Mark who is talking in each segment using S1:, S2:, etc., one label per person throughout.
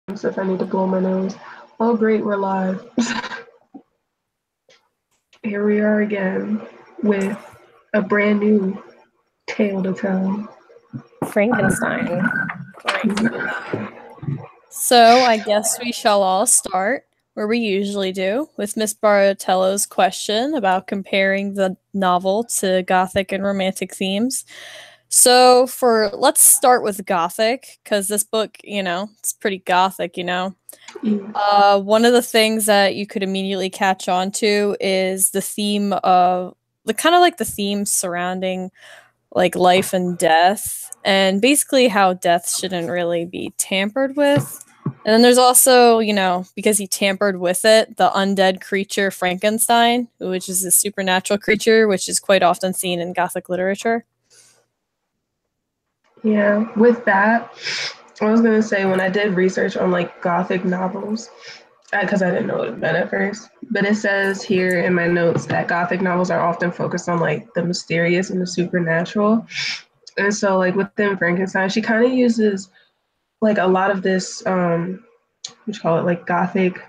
S1: if I need to blow my nose. Oh, great, we're live. Here we are again with a brand new tale to tell.
S2: Frankenstein.
S3: So I guess we shall all start where we usually do, with Miss Baratello's question about comparing the novel to Gothic and Romantic themes. So let's start with Gothic, because this book, it's pretty Gothic, One of the things that you could immediately catch on to is the theme of the theme surrounding like life and death, and basically how death shouldn't really be tampered with. And then there's also, because he tampered with it, the undead creature Frankenstein, which is a supernatural creature, which is quite often seen in Gothic literature.
S1: Yeah, with that, I was gonna say when I did research on like Gothic novels, because I didn't know what it meant at first, but it says here in my notes that Gothic novels are often focused on like the mysterious and the supernatural. And so like within Frankenstein, she kind of uses like a lot of this what you call it, like Gothic,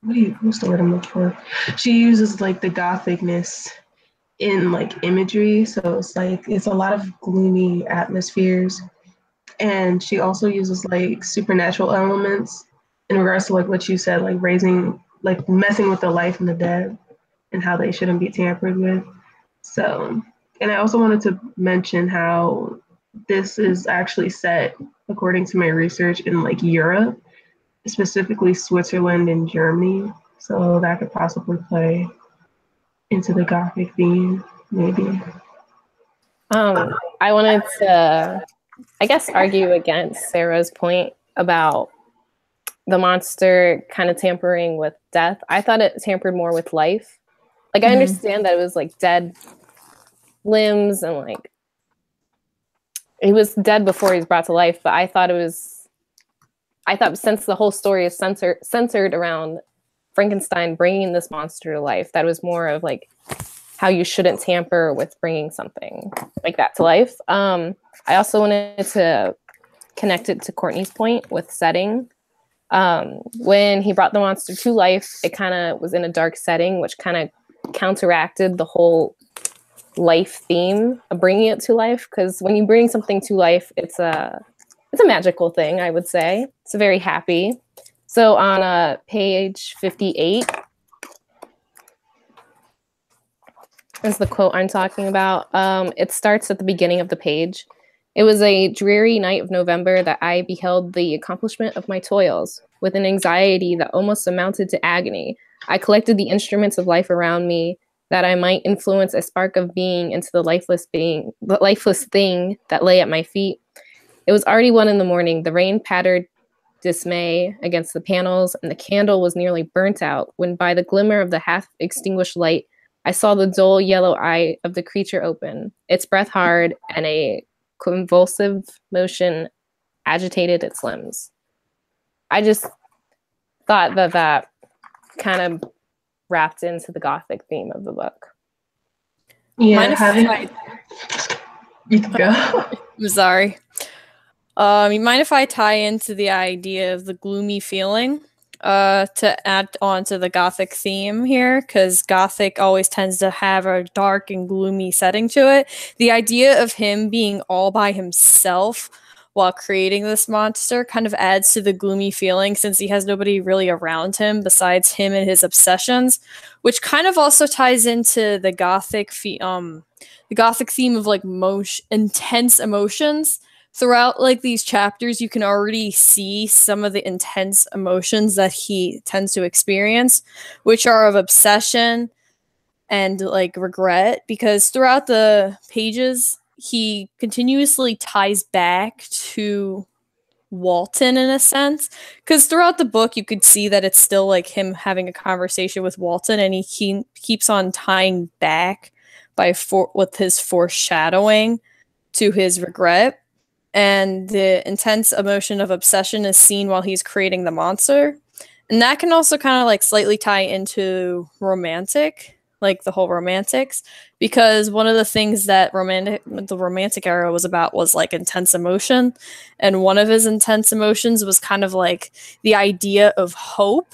S1: what's the word I'm looking for? She uses like the Gothicness in like imagery. So it's a lot of gloomy atmospheres. And she also uses like supernatural elements in regards to like what you said, like messing with the life and the dead and how they shouldn't be tampered with. So, and I also wanted to mention how this is actually set, according to my research, in like Europe, specifically Switzerland and Germany. So that could possibly play into the Gothic theme, maybe.
S2: I wanted to, I guess, argue against Sarah's point about the monster kind of tampering with death. I thought it tampered more with life. Like, I understand that it was like dead limbs and like he was dead before he was brought to life, but I thought since the whole story is centered around Frankenstein bringing this monster to life, that was more of like how you shouldn't tamper with bringing something like that to life. I also wanted to connect it to Courtney's point with setting. When he brought the monster to life, it kind of was in a dark setting, which kind of counteracted the whole life theme of bringing it to life. Because when you bring something to life, it's a magical thing, I would say. It's very happy. So on page 58 is the quote I'm talking about. It starts at the beginning of the page. It was a dreary night of November that I beheld the accomplishment of my toils. With an anxiety that almost amounted to agony, I collected the instruments of life around me, that I might influence a spark of being into the lifeless thing that lay at my feet. It was already 1 a.m. The rain pattered dismay against the panels, and the candle was nearly burnt out, when by the glimmer of the half-extinguished light, I saw the dull yellow eye of the creature open, its breath hard, and a convulsive motion agitated its limbs. I just thought that kind of wrapped into the Gothic theme of the book.
S1: Yeah, you can go.
S3: I'm sorry. You mind if I tie into the idea of the gloomy feeling to add on to the Gothic theme here? Because Gothic always tends to have a dark and gloomy setting to it. The idea of him being all by himself while creating this monster kind of adds to the gloomy feeling, since he has nobody really around him besides him and his obsessions, which kind of also ties into the Gothic theme of like intense emotions. Throughout like these chapters, you can already see some of the intense emotions that he tends to experience, which are of obsession and like regret, because throughout the pages, he continuously ties back to Walton in a sense, because throughout the book you could see that it's still like him having a conversation with Walton, and he keeps on tying back with his foreshadowing to his regret. And the intense emotion of obsession is seen while he's creating the monster. And that can also kind of like slightly tie into romantic. like the whole romantics, because one of the things that the romantic era was about was like intense emotion, and one of his intense emotions was kind of like the idea of hope.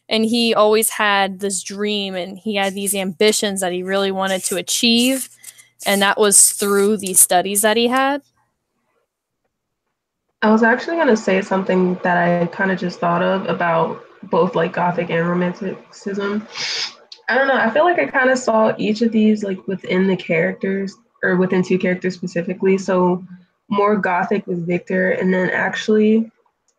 S3: And he always had this dream and he had these ambitions that he really wanted to achieve, and that was through these studies that he had.
S1: I was actually going to say something that I kind of just thought of about both like Gothic and Romanticism. I don't know. I feel like I kind of saw each of these like within the characters or within two characters specifically. So more Gothic with Victor, and then actually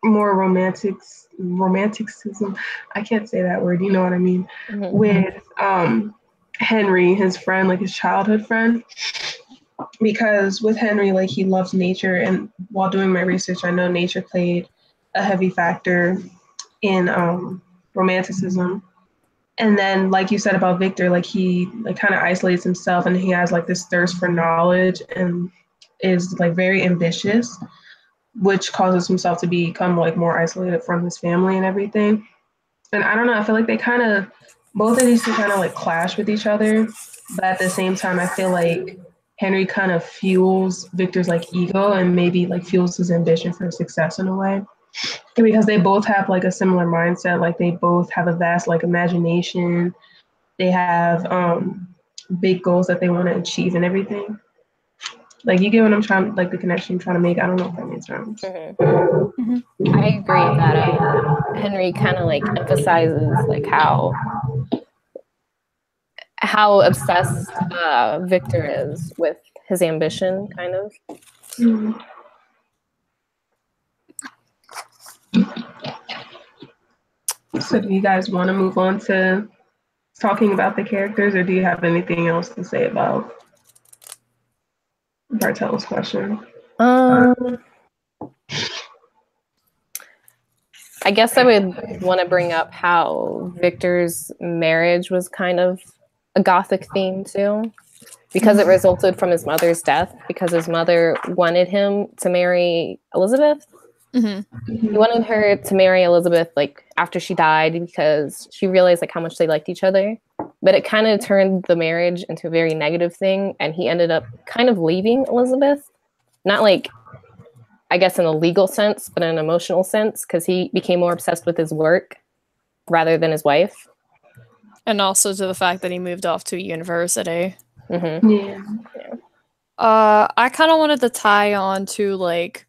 S1: more romanticism. I can't say that word. You know what I mean?
S2: Mm-hmm.
S1: With Henry, his friend, like his childhood friend. Because with Henry, like he loves nature, and while doing my research, I know nature played a heavy factor in romanticism. And then, like you said about Victor, like he like kind of isolates himself, and he has like this thirst for knowledge, and is like very ambitious, which causes himself to become like more isolated from his family and everything. And I don't know, I feel like they kind of both of these two kind of like clash with each other, but at the same time, I feel like Henry kind of fuels Victor's like ego and maybe like fuels his ambition for success in a way. And because they both have like a similar mindset, like they both have a vast like imagination. They have big goals that they want to achieve and everything. Like you get what I'm trying, like the connection I'm trying to make. I don't know if that makes sense.
S2: Mm-hmm. I agree that Henry kind of like emphasizes like how obsessed Victor is with his ambition, kind of.
S1: Mm-hmm. So do you guys want to move on to talking about the characters, or do you have anything else to say about Bartel's question?
S2: I guess I would want to bring up how Victor's marriage was kind of a Gothic theme too, because it resulted from his mother's death, because his mother wanted him to marry Elizabeth.
S3: Mm-hmm.
S2: He wanted her to marry Elizabeth like after she died, because she realized like how much they liked each other. But it kind of turned the marriage into a very negative thing, and he ended up kind of leaving Elizabeth. Not like, I guess, in a legal sense, but in an emotional sense, because he became more obsessed with his work rather than his wife.
S3: And also to the fact that he moved off to university.
S2: Mm-hmm.
S1: Yeah.
S3: I kind of wanted to tie on to like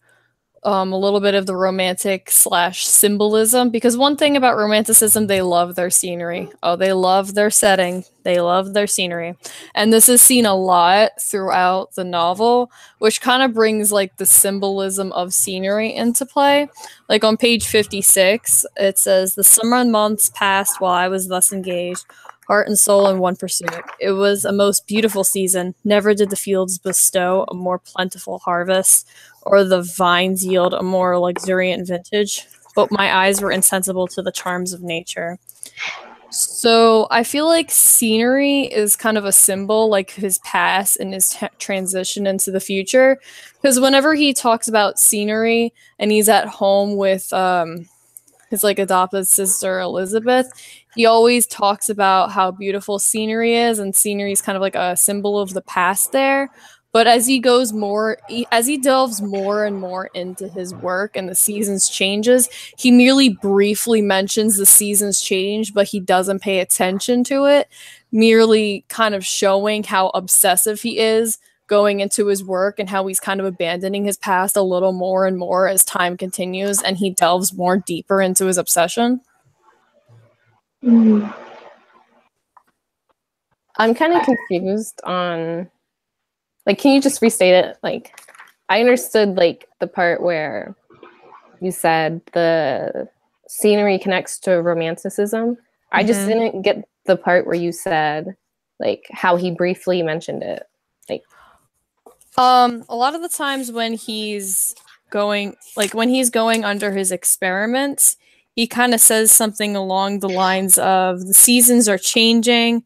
S3: a little bit of the romantic / symbolism, because one thing about romanticism, they love their scenery. Oh, they love their setting. They love their scenery. And this is seen a lot throughout the novel, which kind of brings like the symbolism of scenery into play. Like on page 56, it says, "The summer months passed while I was thus engaged, heart and soul in one pursuit. It was a most beautiful season. Never did the fields bestow a more plentiful harvest, or the vines yield a more luxuriant vintage, but my eyes were insensible to the charms of nature." So I feel like scenery is kind of a symbol, like his past and his transition into the future. Because whenever he talks about scenery and he's at home with his like adopted sister Elizabeth, he always talks about how beautiful scenery is, and scenery is kind of like a symbol of the past there. But as he goes more, as he delves more and more into his work and the seasons changes, he merely briefly mentions the seasons change, but he doesn't pay attention to it, merely kind of showing how obsessive he is going into his work and how he's kind of abandoning his past a little more and more as time continues and he delves more deeper into his obsession.
S1: Mm-hmm.
S2: I'm kind of confused on, like, can you just restate it? Like, I understood like the part where you said the scenery connects to romanticism. I just didn't get the part where you said like how he briefly mentioned it. Like,
S3: a lot of the times when he's going under his experiments, he kind of says something along the lines of, the seasons are changing,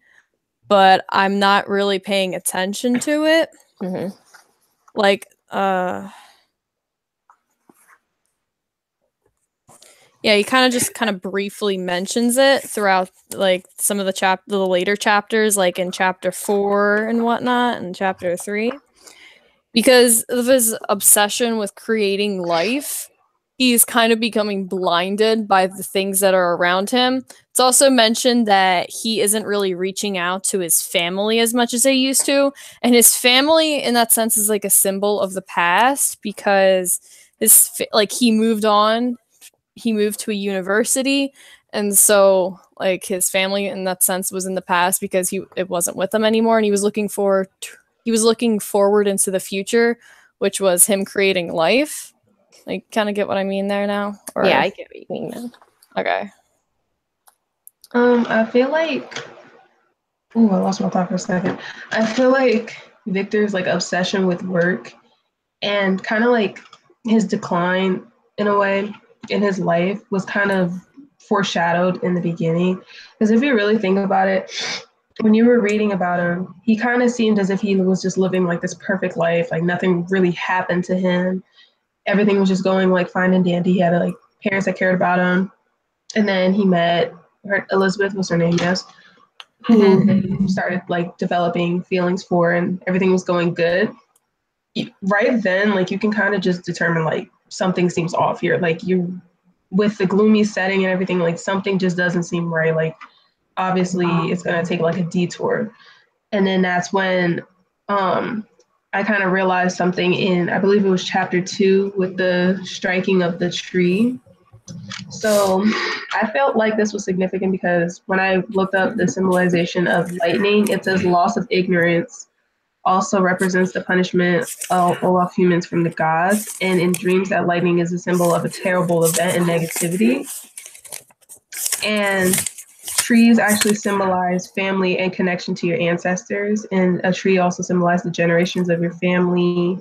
S3: but I'm not really paying attention to it.
S2: mm-hmm.
S3: Like, Yeah, he kind of briefly mentions it throughout like some of the later chapters, like in chapter 4 and whatnot, and chapter 3. Because of his obsession with creating life, he's kind of becoming blinded by the things that are around him. It's also mentioned that he isn't really reaching out to his family as much as they used to, and his family in that sense is like a symbol of the past because he moved on, he moved to a university, and so like his family in that sense was in the past because it wasn't with them anymore, and he was looking forward into the future, which was him creating life. Like, kind of get what I mean there now? Or...
S2: Yeah, I get what you mean now.
S3: Okay.
S1: I feel like... Ooh, I lost my thought for a second. I feel like Victor's like obsession with work and kind of like his decline in a way in his life was kind of foreshadowed in the beginning. Because if you really think about it, when you were reading about him, he kind of seemed as if he was just living like this perfect life, like nothing really happened to him. Everything was just going like fine and dandy. He had like parents that cared about him. And then he met Elizabeth, was her name, yes, who he started like developing feelings for, and everything was going good. Right then, like you can kind of just determine like something seems off here. Like you, with the gloomy setting and everything, like something just doesn't seem right. Like obviously it's gonna take like a detour. And then that's when I kind of realized something in, I believe it was chapter 2 with the striking of the tree. So I felt like this was significant because when I looked up the symbolization of lightning, it says loss of ignorance also represents the punishment of all of humans from the gods. And in dreams, that lightning is a symbol of a terrible event and negativity. And trees actually symbolize family and connection to your ancestors. And a tree also symbolizes the generations of your family,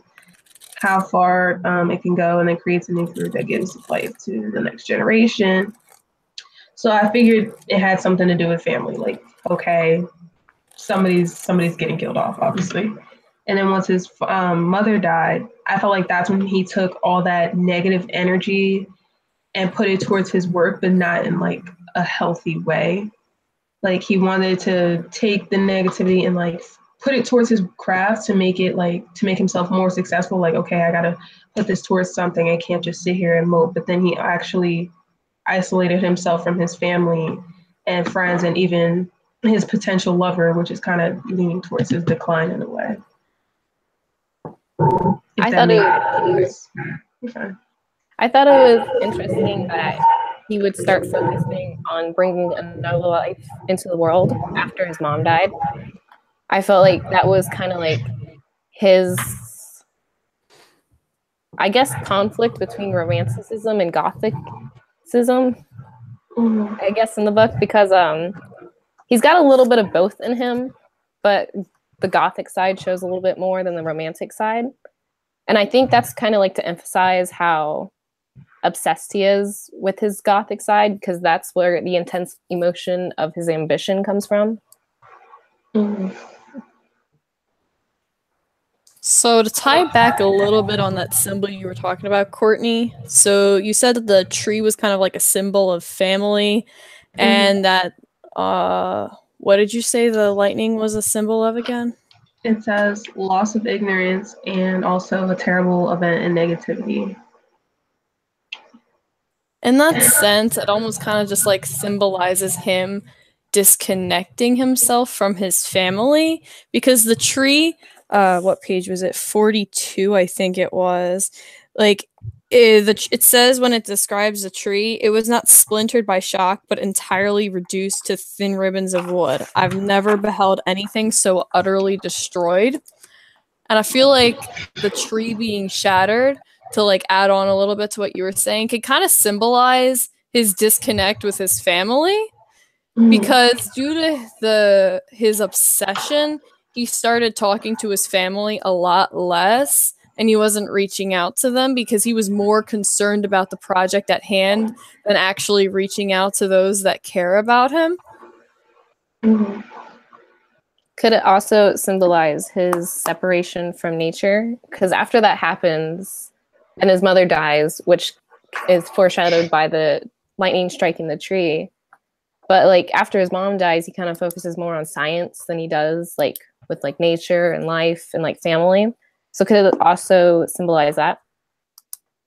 S1: how far it can go, and then creates a new fruit that gives life to the next generation. So I figured it had something to do with family. Like, okay, somebody's getting killed off, obviously. And then once his mother died, I felt like that's when he took all that negative energy and put it towards his work, but not in like a healthy way. Like he wanted to take the negativity and like put it towards his craft to make it like to make himself more successful. Like, okay, I gotta put this towards something. I can't just sit here and mope. But then he actually isolated himself from his family and friends and even his potential lover, which is kind of leaning towards his decline in a way.
S2: I thought it was interesting that he would start focusing on bringing another life into the world after his mom died. I felt like that was kind of like his, I guess, conflict between romanticism and gothicism, I guess, in the book, because he's got a little bit of both in him, but the gothic side shows a little bit more than the romantic side. And I think that's kind of like to emphasize how obsessed he is with his gothic side, because that's where the intense emotion of his ambition comes from.
S3: So to tie back a little bit on that symbol you were talking about, Courtney, so you said that the tree was kind of like a symbol of family, and that what did you say the lightning was a symbol of again?
S1: It says loss of ignorance and also a terrible event and negativity.
S3: In that sense, it almost kind of just like symbolizes him disconnecting himself from his family, because the tree, what page was it? 42, I think it was. Like it says when it describes the tree, it was not splintered by shock, but entirely reduced to thin ribbons of wood. I've never beheld anything so utterly destroyed. And I feel like the tree being shattered, to like add on a little bit to what you were saying, could kind of symbolize his disconnect with his family, because due to his obsession, he started talking to his family a lot less, and he wasn't reaching out to them because he was more concerned about the project at hand than actually reaching out to those that care about him.
S2: Could it also symbolize his separation from nature? Because after that happens and his mother dies, which is foreshadowed by the lightning striking the tree. But like after his mom dies, he kind of focuses more on science than he does like with like nature and life and like family. So could it also symbolize that?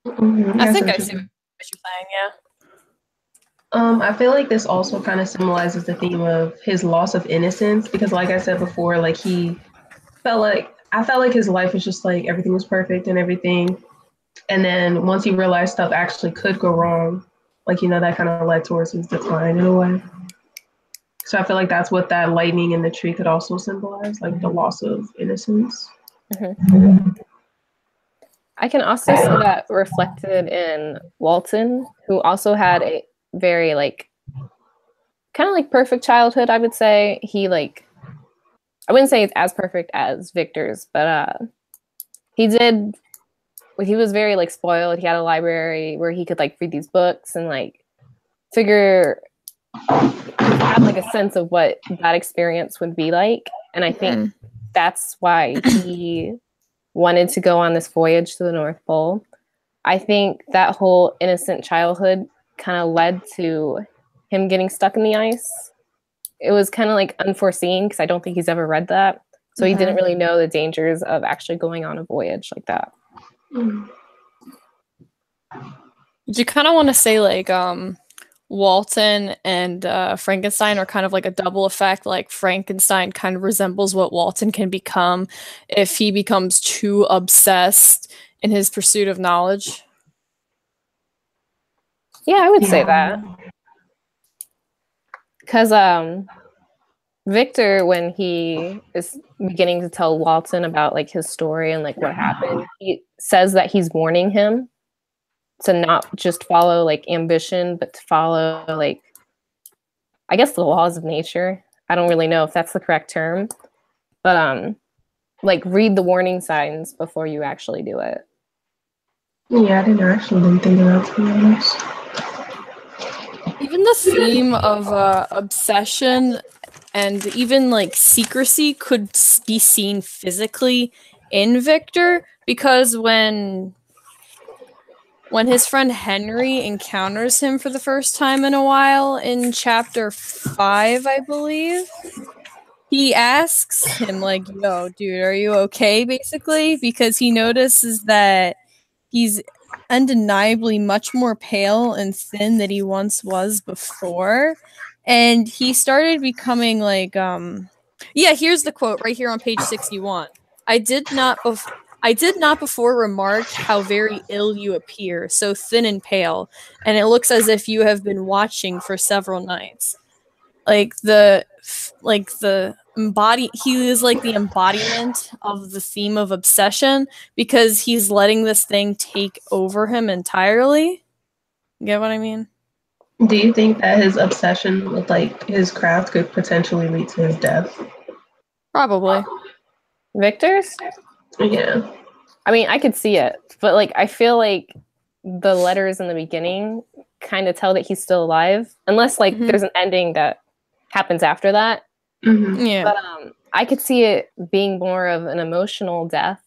S1: Mm-hmm.
S3: I think I see what you're saying, yeah.
S1: I feel like this also kind of symbolizes the theme of his loss of innocence because, like I said before, like I felt like his life was just like everything was perfect and everything. And then once he realized stuff actually could go wrong, like, that kind of led towards his decline in a way. So I feel like that's what that lightning in the tree could also symbolize, like the loss of innocence.
S2: Mm-hmm. I can also see that reflected in Walton, who also had a very like kind of like perfect childhood, I would say. He like I wouldn't say it's as perfect as Victor's, but he was very like spoiled. He had a library where he could like read these books and like figure he had like a sense of what that experience would be like. And I think that's why he wanted to go on this voyage to the North Pole. I think that whole innocent childhood kind of led to him getting stuck in the ice. It was kind of like unforeseen because I don't think he's ever read that. So he didn't really know the dangers of actually going on a voyage like that.
S3: Do you kind of want to say like Walton and Frankenstein are kind of like a double effect? Like Frankenstein kind of resembles what Walton can become if he becomes too obsessed in his pursuit of knowledge.
S2: Yeah, I would say that. Because Victor, when he is beginning to tell Walton about like his story and like what happened, he says that he's warning him to not just follow like ambition, but to follow like, I guess, the laws of nature. I don't really know if that's the correct term, but like read the warning signs before you actually do it.
S1: Yeah, I didn't think about it, to be honest.
S3: Even the theme of obsession and even like secrecy could be seen physically in Victor, because when his friend Henry encounters him for the first time in a while in chapter 5, I believe, he asks him like, "Yo, dude, are you okay?" basically, because he notices that he's undeniably much more pale and thin than he once was before. And he started becoming like, yeah, here's the quote right here on page 61. I did not before remark how very ill you appear, so thin and pale, and it looks as if you have been watching for several nights. He is like the embodiment of the theme of obsession, because he's letting this thing take over him entirely. You get what I mean?
S1: Do you think that his obsession with like his craft could potentially lead to his death?
S3: Probably.
S2: Victor's?
S1: Yeah.
S2: I mean, I could see it, but like I feel like the letters in the beginning kind of tell that he's still alive, unless like there's an ending that happens after that.
S3: Yeah.
S2: But I could see it being more of an emotional death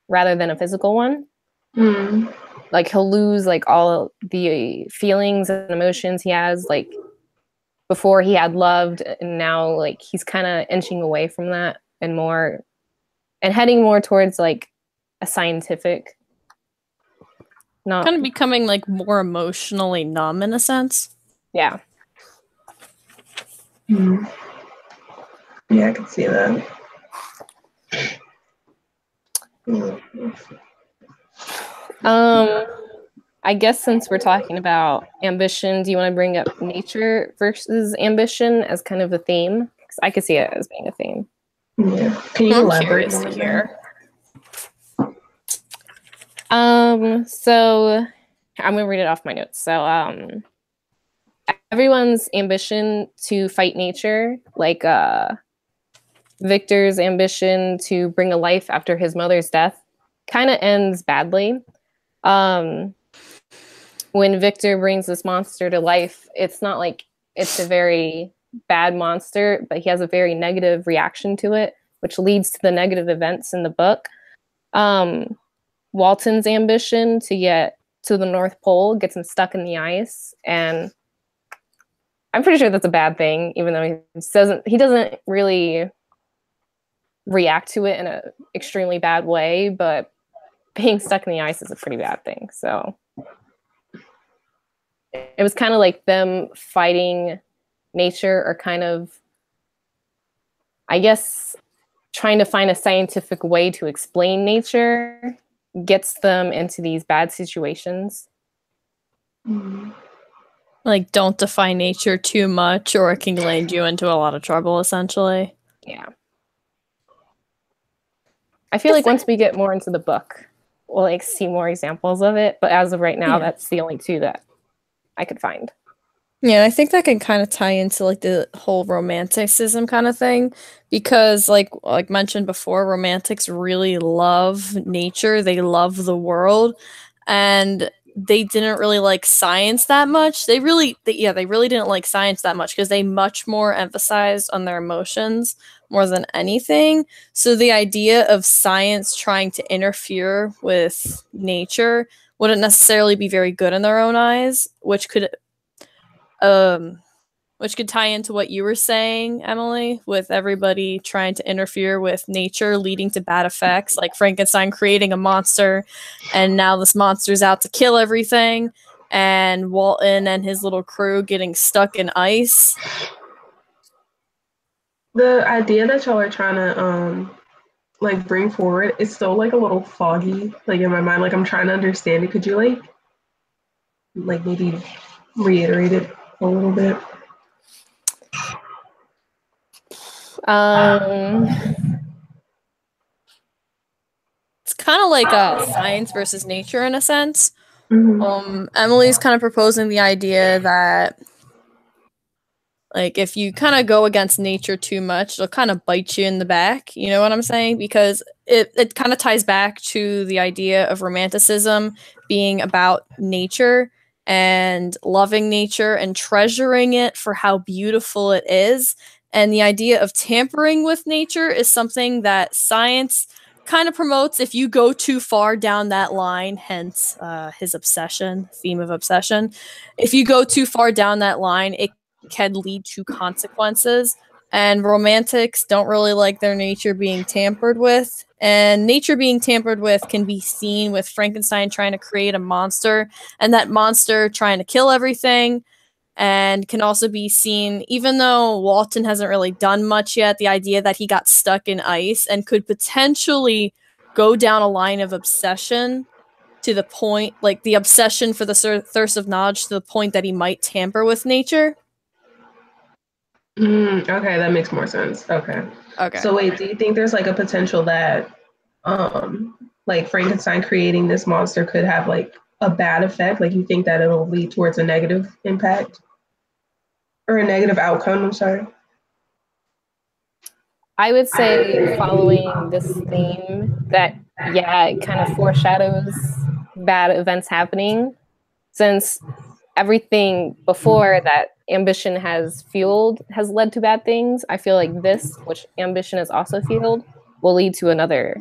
S2: rather than a physical one. Like he'll lose like all the feelings and emotions he has like before he had loved, and now like he's kind of inching away from that and heading more towards like a scientific, not
S3: kind of becoming like more emotionally numb in a sense.
S2: Yeah.
S1: Yeah, I can see that.
S2: I guess since we're talking about ambition, do you want to bring up nature versus ambition as kind of a theme? Because I could see it as being a theme.
S1: Yeah. Can you elaborate more
S3: here?
S2: So I'm gonna read it off my notes. So everyone's ambition to fight nature, like Victor's ambition to bring a life after his mother's death, kind of ends badly. When Victor brings this monster to life, it's not like it's a very bad monster, but he has a very negative reaction to it, which leads to the negative events in the book. Walton's ambition to get to the North Pole gets him stuck in the ice, and I'm pretty sure that's a bad thing, even though he doesn't really react to it in an extremely bad way, but being stuck in the ice is a pretty bad thing. So it was kind of like them fighting nature, or kind of, I guess, trying to find a scientific way to explain nature gets them into these bad situations.
S3: Like, don't define nature too much or it can land you into a lot of trouble, essentially.
S2: Yeah. I feel like once we get more into the book, we'll like see more examples of it. But as of right now, that's the only two that I could find.
S3: Yeah, I think that can kind of tie into like the whole romanticism kind of thing, because like mentioned before, romantics really love nature, they love the world, and they didn't really like science that much. They really didn't like science that much because they much more emphasized on their emotions more than anything. So the idea of science trying to interfere with nature wouldn't necessarily be very good in their own eyes, which could tie into what you were saying, Emily, with everybody trying to interfere with nature, leading to bad effects, like Frankenstein creating a monster, and now this monster's out to kill everything, and Walton and his little crew getting stuck in ice.
S1: The idea that y'all are trying to like bring forward is still like a little foggy, like in my mind. Like I'm trying to understand it. Could you like maybe reiterate it a little bit?
S3: It's kind of like science versus nature in a sense.
S1: Mm-hmm.
S3: Emily's kind of proposing the idea that, like, if you kind of go against nature too much, it'll kind of bite you in the back. You know what I'm saying? Because it kind of ties back to the idea of romanticism being about nature and loving nature and treasuring it for how beautiful it is. And the idea of tampering with nature is something that science kind of promotes if you go too far down that line, hence his obsession, theme of obsession. If you go too far down that line, it can lead to consequences, and romantics don't really like their nature being tampered with, and nature being tampered with can be seen with Frankenstein trying to create a monster and that monster trying to kill everything, and can also be seen, even though Walton hasn't really done much yet, the idea that he got stuck in ice and could potentially go down a line of obsession to the point, like the obsession for the thirst of knowledge, to the point that he might tamper with nature.
S1: Okay, that makes more sense. Okay. So wait, do you think there's like a potential that like Frankenstein creating this monster could have like a bad effect? Like you think that it'll lead towards a negative impact or a negative outcome? I'm sorry.
S2: I would say, following this theme, that it kind of foreshadows bad events happening, since everything before that ambition has fueled has led to bad things. I feel like this, which ambition is also fueled, will lead to another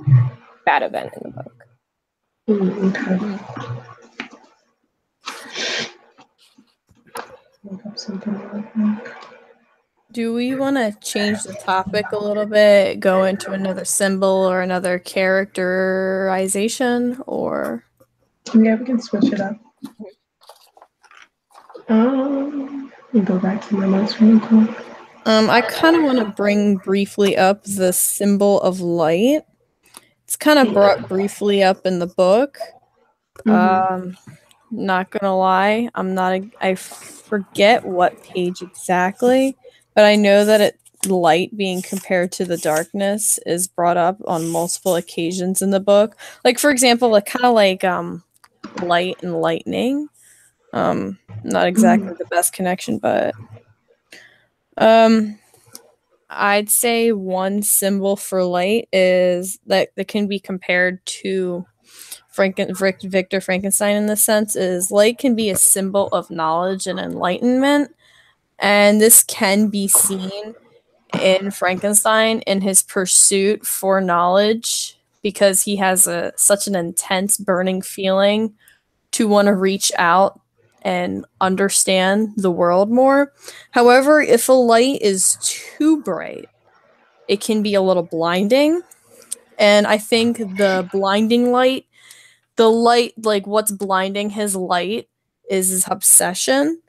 S2: bad event in the book.
S3: Do we want to change the topic a little bit, go into another symbol or another characterization, or?
S1: Yeah, we can switch it up. Let me go back to my notes really quick.
S3: I kind of want to bring briefly up the symbol of light. It's kind of brought briefly up in the book. Not gonna lie, I forget what page exactly, but I know that light being compared to the darkness is brought up on multiple occasions in the book. Like, for example, like kind of like light and lightning. Not exactly the best connection, but I'd say one symbol for light is that can be compared to Victor Frankenstein in this sense, is light can be a symbol of knowledge and enlightenment, and this can be seen in Frankenstein in his pursuit for knowledge, because he has such an intense burning feeling to want to reach out and understand the world more. However, if a light is too bright, it can be a little blinding. And I think the blinding light, the light, like what's blinding his light is his obsession,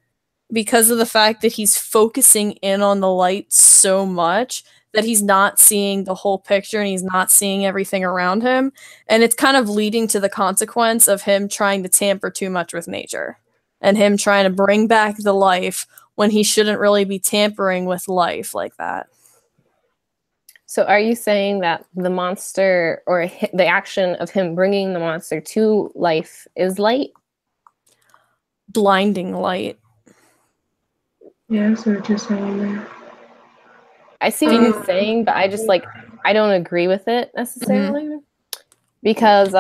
S3: because of the fact that he's focusing in on the light so much that he's not seeing the whole picture and he's not seeing everything around him. And it's kind of leading to the consequence of him trying to tamper too much with nature and him trying to bring back the life when he shouldn't really be tampering with life like that.
S2: So are you saying that the monster, or the action of him bringing the monster to life, is light?
S3: Blinding light.
S1: Yeah, I see what you're saying there.
S2: I see what you're saying, but I just I don't agree with it necessarily, because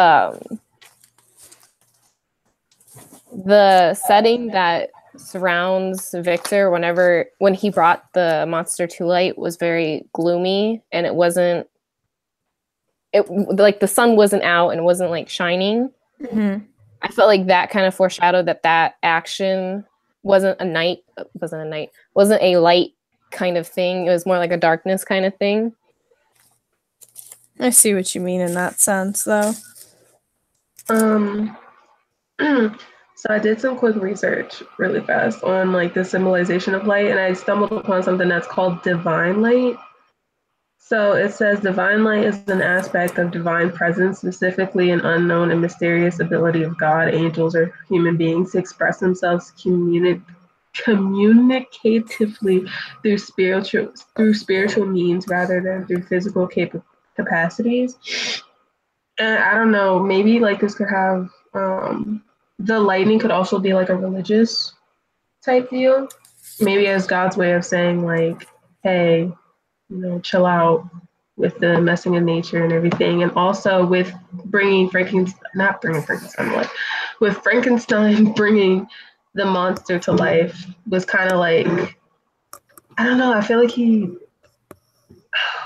S2: the setting that surrounds Victor when he brought the monster to light was very gloomy, and it like the sun wasn't out and it wasn't like shining. I felt like that kind of foreshadowed that action wasn't a light kind of thing. It was more like a darkness kind of thing.
S3: I see what you mean in that sense, though.
S1: So I did some quick research really fast on like the symbolization of light, and I stumbled upon something that's called divine light. So it says divine light is an aspect of divine presence, specifically an unknown and mysterious ability of God, angels, or human beings to express themselves communicatively through spiritual means rather than through physical capacities. And I don't know, maybe like this could have the lightning could also be like a religious type deal, maybe as God's way of saying like, hey, chill out with the messing of nature and everything. And also with bringing with Frankenstein bringing the monster to life was kind of like, I don't know, I feel like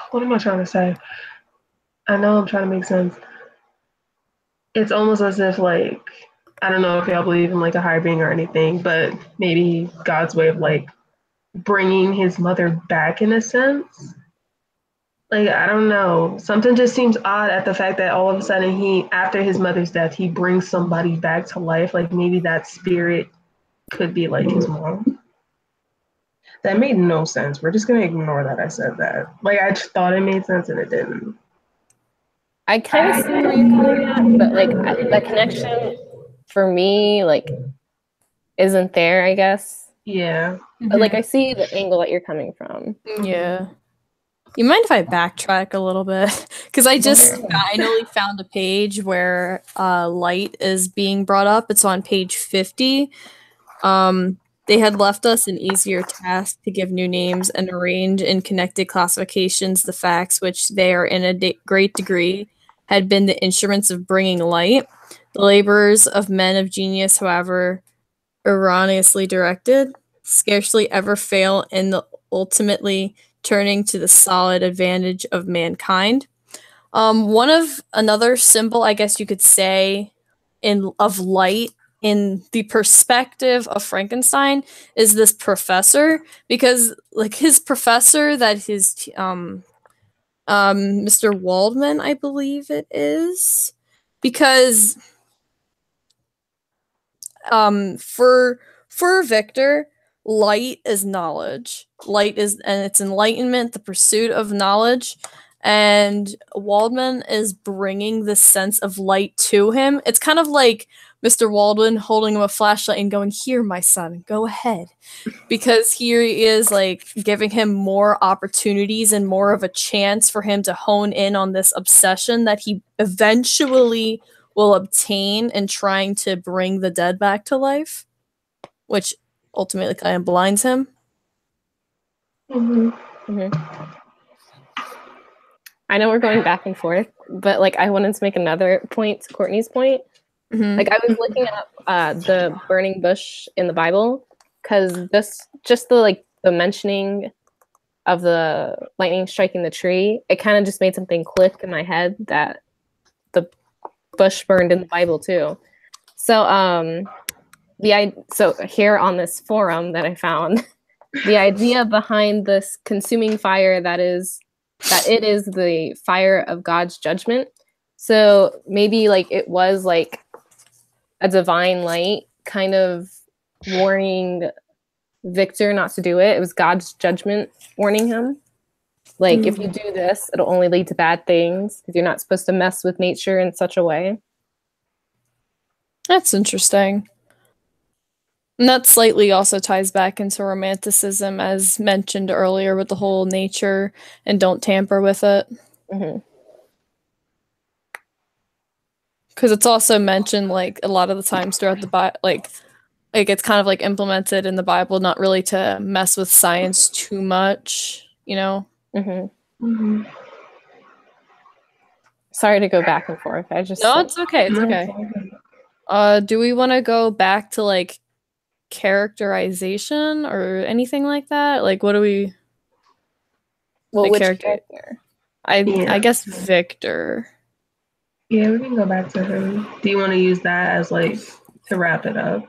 S1: what am I trying to say? I know I'm trying to make sense. It's almost as if like, I don't know if y'all believe in like a higher being or anything, but maybe God's way of like bringing his mother back in a sense. Like, I don't know. Something just seems odd at the fact that all of a sudden after his mother's death, he brings somebody back to life. Like maybe that spirit could be like his mom. That made no sense. We're just gonna ignore that I said that. Like I just thought it made sense and it didn't.
S2: I kind of see where you're coming at, but like that connection for me like isn't there, I guess.
S1: Yeah.
S2: But like I see the angle that you're coming from.
S3: Yeah. You mind if I backtrack a little bit? Because I just finally found a page where light is being brought up. It's on page 50. They had left us an easier task to give new names and arrange in connected classifications the facts which they are in a great degree had been the instruments of bringing light. The laborers of men of genius, however erroneously directed, scarcely ever fail in the ultimately turning to the solid advantage of mankind. Another symbol, I guess you could say, of light in the perspective of Frankenstein is this professor, because like his professor that his Mr. Waldman, I believe it is, because for Victor, light is knowledge. And it's enlightenment, the pursuit of knowledge. And Waldman is bringing this sense of light to him. It's kind of like Mr. Waldman holding him a flashlight and going, "Here, my son, go ahead." Because here he is like giving him more opportunities and more of a chance for him to hone in on this obsession that he eventually will obtain in trying to bring the dead back to life, which ultimately kind of blinds him.
S2: I know we're going back and forth, but like I wanted to make another point to Courtney's point. Like I was looking up the burning bush in the Bible, because just the mentioning of the lightning striking the tree, it kind of just made something click in my head that the bush burned in the Bible too. So So here on this forum that I found, the idea behind this consuming fire that it is the fire of God's judgment. So maybe like it was like a divine light kind of warning Victor not to do it. It was God's judgment warning him. Like, if you do this, it'll only lead to bad things because you're not supposed to mess with nature in such a way.
S3: That's interesting. And that slightly also ties back into romanticism, as mentioned earlier, with the whole nature and don't tamper with it. Because it's also mentioned, like, a lot of the times throughout the Bible, like it's kind of like implemented in the Bible, not really to mess with science too much, you know?
S2: Sorry to go back and forth.
S3: No, it's okay. It's okay. Do we want to go back to like characterization or anything like that? Like, what do we?
S2: Well, which character?
S3: I guess Victor.
S1: Yeah, we can go back to him. Do you want to use that as like to wrap it up?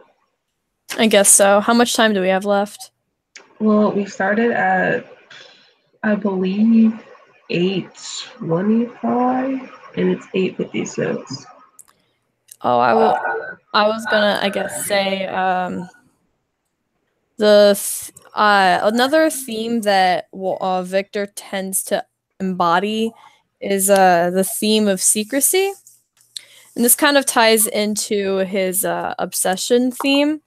S3: I guess so. How much time do we have left?
S1: Well, we started at, I believe, 8:25, and it's 8:56.
S3: Oh, I was gonna, I guess, say another theme that Victor tends to embody is the theme of secrecy, and this kind of ties into his obsession theme.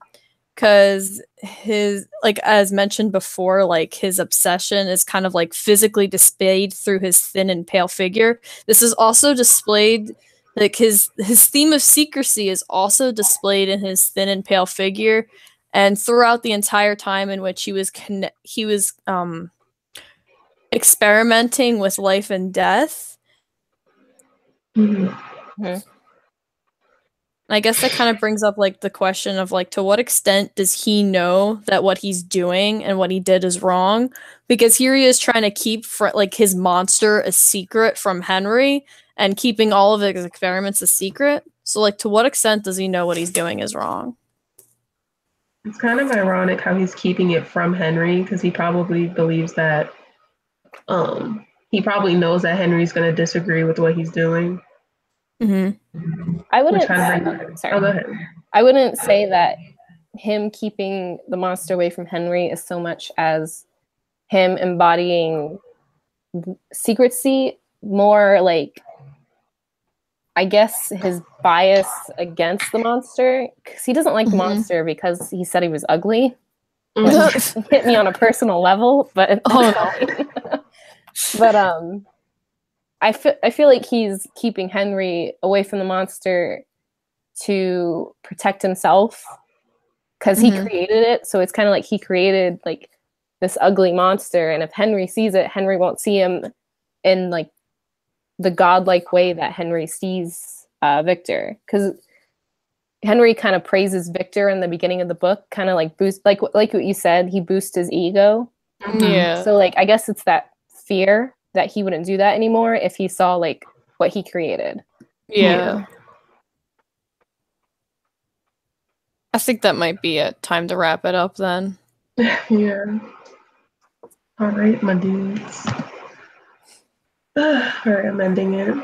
S3: Because his, like, as mentioned before, like, his obsession is kind of like physically displayed through his thin and pale figure. This is also displayed, like, his theme of secrecy is also displayed in his thin and pale figure, and throughout the entire time in which he was experimenting with life and death. I guess that kind of brings up like the question of like, to what extent does he know that what he's doing and what he did is wrong? Because here he is trying to keep like his monster a secret from Henry and keeping all of his experiments a secret. So like, to what extent does he know what he's doing is wrong?
S1: It's kind of ironic how he's keeping it from Henry, because he probably believes that he probably knows that Henry's going to disagree with what he's doing.
S2: I wouldn't.
S1: Sorry. Go ahead.
S2: I wouldn't say that him keeping the monster away from Henry is so much as him embodying secrecy. More like, I guess, his bias against the monster, because he doesn't like the monster because he said he was ugly. It hit me on a personal level, but but I feel like he's keeping Henry away from the monster to protect himself, because he created it. So it's kind of like he created like this ugly monster, and if Henry sees it, Henry won't see him in like the godlike way that Henry sees Victor. Because Henry kind of praises Victor in the beginning of the book, kind of like boost, like what you said, he boosts his ego.
S3: Yeah.
S2: So like, I guess it's that fear that he wouldn't do that anymore if he saw like what he created.
S3: Yeah. I think that might be it. Time to wrap it up then.
S1: Yeah. All right, my dudes. All right, I'm ending it.